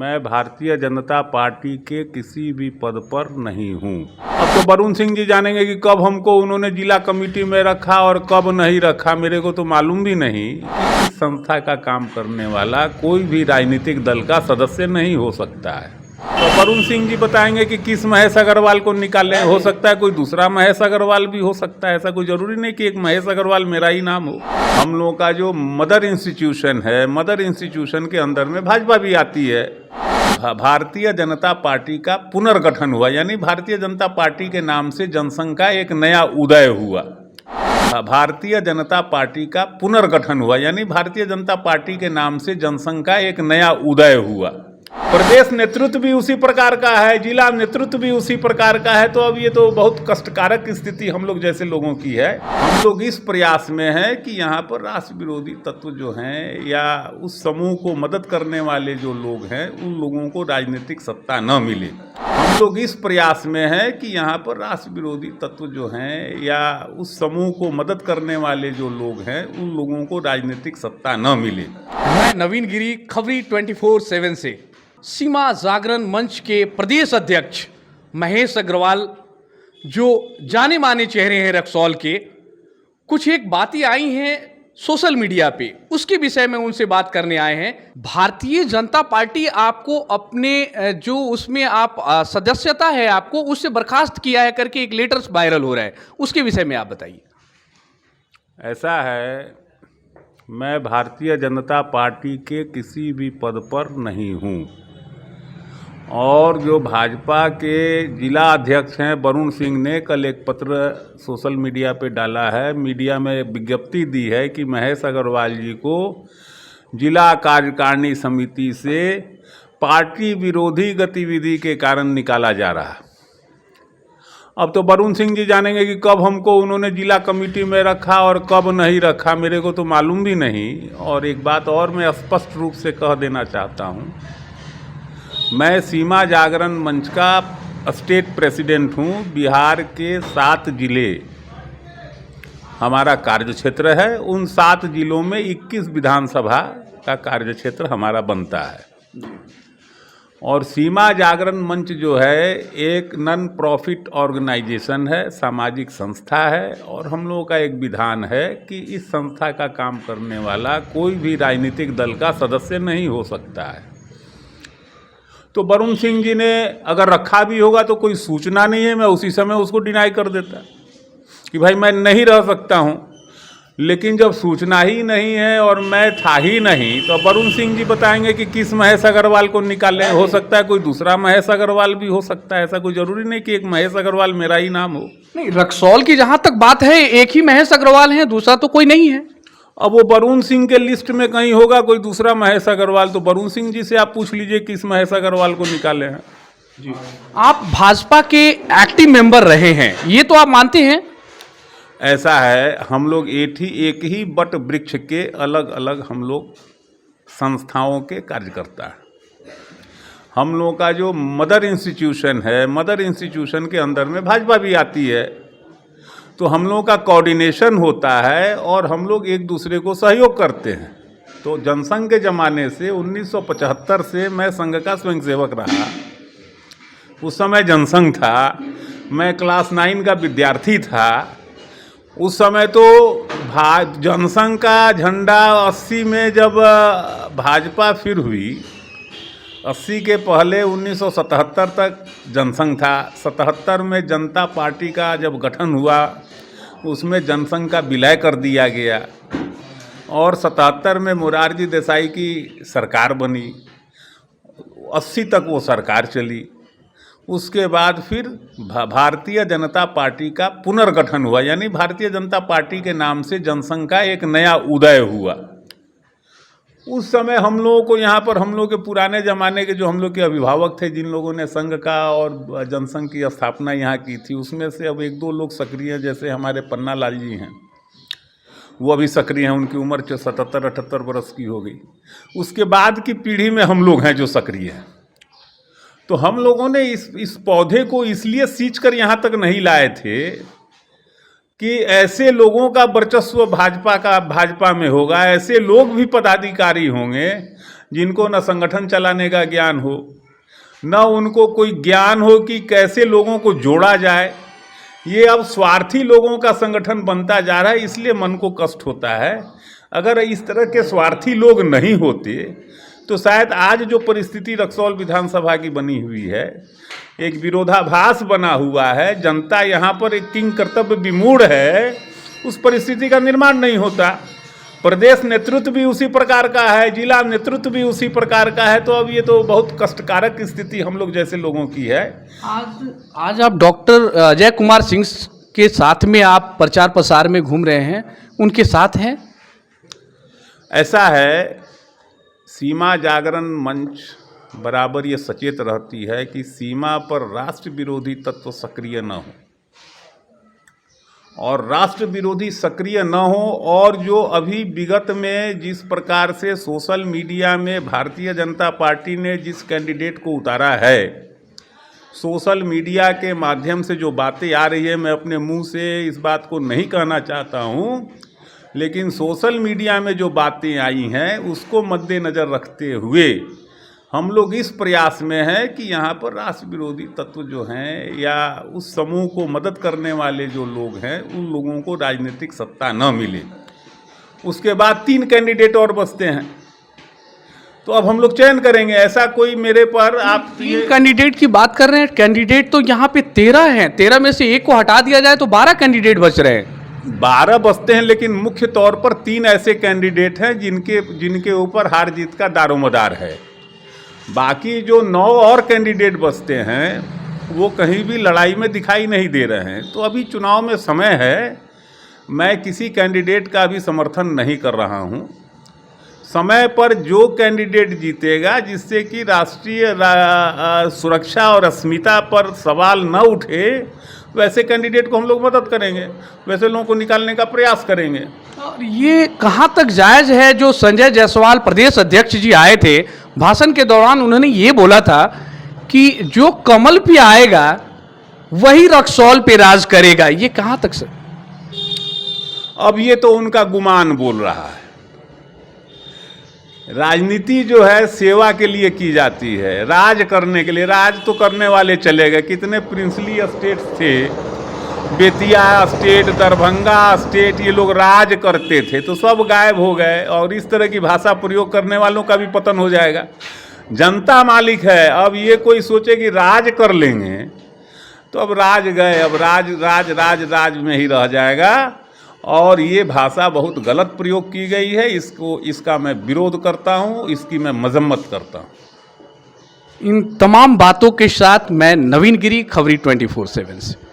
मैं भारतीय जनता पार्टी के किसी भी पद पर नहीं हूँ। अब तो वरुण सिंह जी जानेंगे कि कब हमको उन्होंने जिला कमेटी में रखा और कब नहीं रखा। मेरे को तो मालूम भी नहीं कि इस संस्था का काम करने वाला कोई भी राजनीतिक दल का सदस्य नहीं हो सकता है। तो वरुण सिंह जी बताएंगे कि किस महेश अग्रवाल को निकालें। हो सकता है कोई दूसरा महेश अग्रवाल भी हो सकता है, ऐसा कोई जरूरी नहीं कि एक महेश अग्रवाल मेरा ही नाम हो। हम लोगों का जो मदर इंस्टीट्यूशन है, मदर इंस्टीट्यूशन के अंदर में भाजपा भी आती है। भारतीय जनता पार्टी का पुनर्गठन हुआ, यानी भारतीय जनता पार्टी के नाम से जनसंघ का एक नया उदय हुआ। भारतीय जनता पार्टी का पुनर्गठन हुआ, यानी भारतीय जनता पार्टी के नाम से जनसंघ का एक नया उदय हुआ। प्रदेश नेतृत्व भी उसी प्रकार का है, जिला नेतृत्व भी उसी प्रकार का है। तो अब ये तो बहुत कष्टकारक स्थिति हम लोग जैसे लोगों की है। हम लोग इस प्रयास में हैं कि यहाँ पर राष्ट्र विरोधी तत्व जो हैं या उस समूह को मदद करने वाले जो लोग हैं, उन लोगों को राजनीतिक सत्ता न मिले। हम लोग इस प्रयास में हैं कि यहाँ पर राष्ट्र विरोधी तत्व जो हैं या उस समूह को मदद करने वाले जो लोग हैं, उन लोगों को राजनीतिक सत्ता न मिले। मैं नवीन गिरी, खबरी 24/7 से। सीमा जागरण मंच के प्रदेश अध्यक्ष महेश अग्रवाल, जो जाने माने चेहरे हैं रक्सौल के, कुछ एक बातें आई हैं सोशल मीडिया पे, उसके विषय में उनसे बात करने आए हैं। भारतीय जनता पार्टी आपको अपने जो उसमें आप सदस्यता है आपको उससे बर्खास्त किया है करके एक लेटर वायरल हो रहा है, उसके विषय में आप बताइए। ऐसा है, मैं भारतीय जनता पार्टी के किसी भी पद पर नहीं हूँ। और जो भाजपा के जिला अध्यक्ष हैं वरुण सिंह ने कल एक पत्र सोशल मीडिया पे डाला है, मीडिया में विज्ञप्ति दी है कि महेश अग्रवाल जी को जिला कार्यकारिणी समिति से पार्टी विरोधी गतिविधि के कारण निकाला जा रहा है। अब तो वरुण सिंह जी जानेंगे कि कब हमको उन्होंने जिला कमेटी में रखा और कब नहीं रखा। मेरे को तो मालूम भी नहीं। और एक बात और मैं स्पष्ट रूप से कह देना चाहता हूँ, मैं सीमा जागरण मंच का स्टेट प्रेसिडेंट हूँ। बिहार के 7 जिले हमारा कार्यक्षेत्र है। उन 7 जिलों में 21 विधानसभा का कार्यक्षेत्र हमारा बनता है। और सीमा जागरण मंच जो है एक नॉन प्रॉफिट ऑर्गेनाइजेशन है, सामाजिक संस्था है। और हम लोगों का एक विधान है कि इस संस्था का काम करने वाला कोई भी राजनीतिक दल का सदस्य नहीं हो सकता है। तो वरुण सिंह जी ने अगर रखा भी होगा तो कोई सूचना नहीं है, मैं उसी समय उसको डिनाई कर देता कि भाई मैं नहीं रह सकता हूँ। लेकिन जब सूचना ही नहीं है और मैं था ही नहीं, तो वरुण सिंह जी बताएंगे कि किस महेश अग्रवाल को निकालें। हो सकता है कोई दूसरा महेश अग्रवाल भी हो सकता है, ऐसा कोई जरूरी नहीं कि एक महेश अग्रवाल मेरा ही नाम हो। नहीं, रक्सौल की जहां तक बात है एक ही महेश अग्रवाल है, दूसरा तो कोई नहीं है। अब वो वरुण सिंह के लिस्ट में कहीं होगा कोई दूसरा महेश अग्रवाल, तो वरुण सिंह जी से आप पूछ लीजिए किस महेश अग्रवाल को निकाले हैं। जी, आप भाजपा के एक्टिव मेंबर रहे हैं, ये तो आप मानते हैं? ऐसा है, हम लोग एक ही बट वृक्ष के अलग अलग हम लोग संस्थाओं के कार्यकर्ता हैं। हम लोगों का जो मदर इंस्टीट्यूशन है, मदर इंस्टीट्यूशन के अंदर में भाजपा भी आती है। तो हम लोगों का कोऑर्डिनेशन होता है और हम लोग एक दूसरे को सहयोग करते हैं। तो जनसंघ के ज़माने से 1975 से मैं संघ का स्वयंसेवक रहा। उस समय जनसंघ था, मैं क्लास 9 का विद्यार्थी था। उस समय तो जनसंघ का झंडा 80 में जब भाजपा फिर हुई, 80 के पहले 1977 तक जनसंघ था। 77 में जनता पार्टी का जब गठन हुआ, उसमें जनसंघ का विलय कर दिया गया। और 77 में मोरारजी देसाई की सरकार बनी, 80 तक वो सरकार चली। उसके बाद फिर भारतीय जनता पार्टी का पुनर्गठन हुआ, यानी भारतीय जनता पार्टी के नाम से जनसंघ का एक नया उदय हुआ। उस समय हम लोगों को यहाँ पर, हम लोग के पुराने ज़माने के जो हम लोग के अभिभावक थे, जिन लोगों ने संघ का और जनसंघ की स्थापना यहाँ की थी, उसमें से अब 1-2 लोग सक्रिय हैं। जैसे हमारे पन्ना लाल जी हैं, वो अभी सक्रिय हैं, उनकी उम्र 77-78 वर्ष की हो गई। उसके बाद की पीढ़ी में हम लोग हैं जो सक्रिय हैं। तो हम लोगों ने इस पौधे को इसलिए सींच कर यहाँ तक नहीं लाए थे कि ऐसे लोगों का वर्चस्व भाजपा में होगा, ऐसे लोग भी पदाधिकारी होंगे जिनको न संगठन चलाने का ज्ञान हो, न उनको कोई ज्ञान हो कि कैसे लोगों को जोड़ा जाए। ये अब स्वार्थी लोगों का संगठन बनता जा रहा है, इसलिए मन को कष्ट होता है। अगर इस तरह के स्वार्थी लोग नहीं होते तो शायद आज जो परिस्थिति रक्सौल विधानसभा की बनी हुई है, एक विरोधाभास बना हुआ है, जनता यहाँ पर एक किंग कर्तव्य विमूढ़ है, उस परिस्थिति का निर्माण नहीं होता। प्रदेश नेतृत्व भी उसी प्रकार का है, जिला नेतृत्व भी उसी प्रकार का है, तो अब ये तो बहुत कष्टकारक स्थिति हम लोग जैसे लोगों की है। आज आप डॉक्टर अजय कुमार सिंह के साथ में आप प्रचार प्रसार में घूम रहे हैं, उनके साथ हैं? ऐसा है, सीमा जागरण मंच बराबर ये सचेत रहती है कि सीमा पर राष्ट्र विरोधी तत्व सक्रिय न हो, और राष्ट्र विरोधी सक्रिय न हो, और जो अभी विगत में जिस प्रकार से सोशल मीडिया में भारतीय जनता पार्टी ने जिस कैंडिडेट को उतारा है, सोशल मीडिया के माध्यम से जो बातें आ रही है, मैं अपने मुंह से इस बात को नहीं कहना चाहता हूं, लेकिन सोशल मीडिया में जो बातें आई हैं उसको मद्देनज़र रखते हुए हम लोग इस प्रयास में हैं कि यहाँ पर राष्ट्र विरोधी तत्व जो हैं या उस समूह को मदद करने वाले जो लोग हैं, उन लोगों को राजनीतिक सत्ता न मिले। उसके बाद 3 कैंडिडेट और बचते हैं, तो अब हम लोग चयन करेंगे। ऐसा कोई मेरे पर आप 3 कैंडिडेट की बात कर रहे हैं, कैंडिडेट तो यहाँ पे 13 हैं, 13 में से 1 को हटा दिया जाए तो 12 कैंडिडेट बच रहे हैं। 12 बचते हैं, लेकिन मुख्य तौर पर 3 ऐसे कैंडिडेट हैं जिनके ऊपर हार जीत का दारोमदार है। बाकी जो 9 और कैंडिडेट बचते हैं वो कहीं भी लड़ाई में दिखाई नहीं दे रहे हैं। तो अभी चुनाव में समय है, मैं किसी कैंडिडेट का भी समर्थन नहीं कर रहा हूं। समय पर जो कैंडिडेट जीतेगा, जिससे कि राष्ट्रीय सुरक्षा और अस्मिता पर सवाल न उठे, वैसे कैंडिडेट को हम लोग मदद करेंगे, वैसे लोगों को निकालने का प्रयास करेंगे। और ये कहाँ तक जायज़ है, जो संजय जायसवाल प्रदेश अध्यक्ष जी आए थे, भाषण के दौरान उन्होंने ये बोला था कि जो कमल पे आएगा वही रक्सौल पे राज करेगा, ये कहाँ तक सर? अब ये तो उनका गुमान बोल रहा है। राजनीति जो है सेवा के लिए की जाती है, राज करने के लिए। राज तो करने वाले चले गए, कितने प्रिंसली स्टेट्स थे, बेतिया स्टेट, दरभंगा स्टेट, ये लोग राज करते थे, तो सब गायब हो गए। और इस तरह की भाषा प्रयोग करने वालों का भी पतन हो जाएगा। जनता मालिक है। अब ये कोई सोचे कि राज कर लेंगे, तो अब राज गए, अब राज में ही रह जाएगा। और ये भाषा बहुत गलत प्रयोग की गई है, इसका मैं विरोध करता हूँ, इसकी मैं मजम्मत करता हूँ। इन तमाम बातों के साथ मैं नवीन गिरी, खबरी 24/7 से।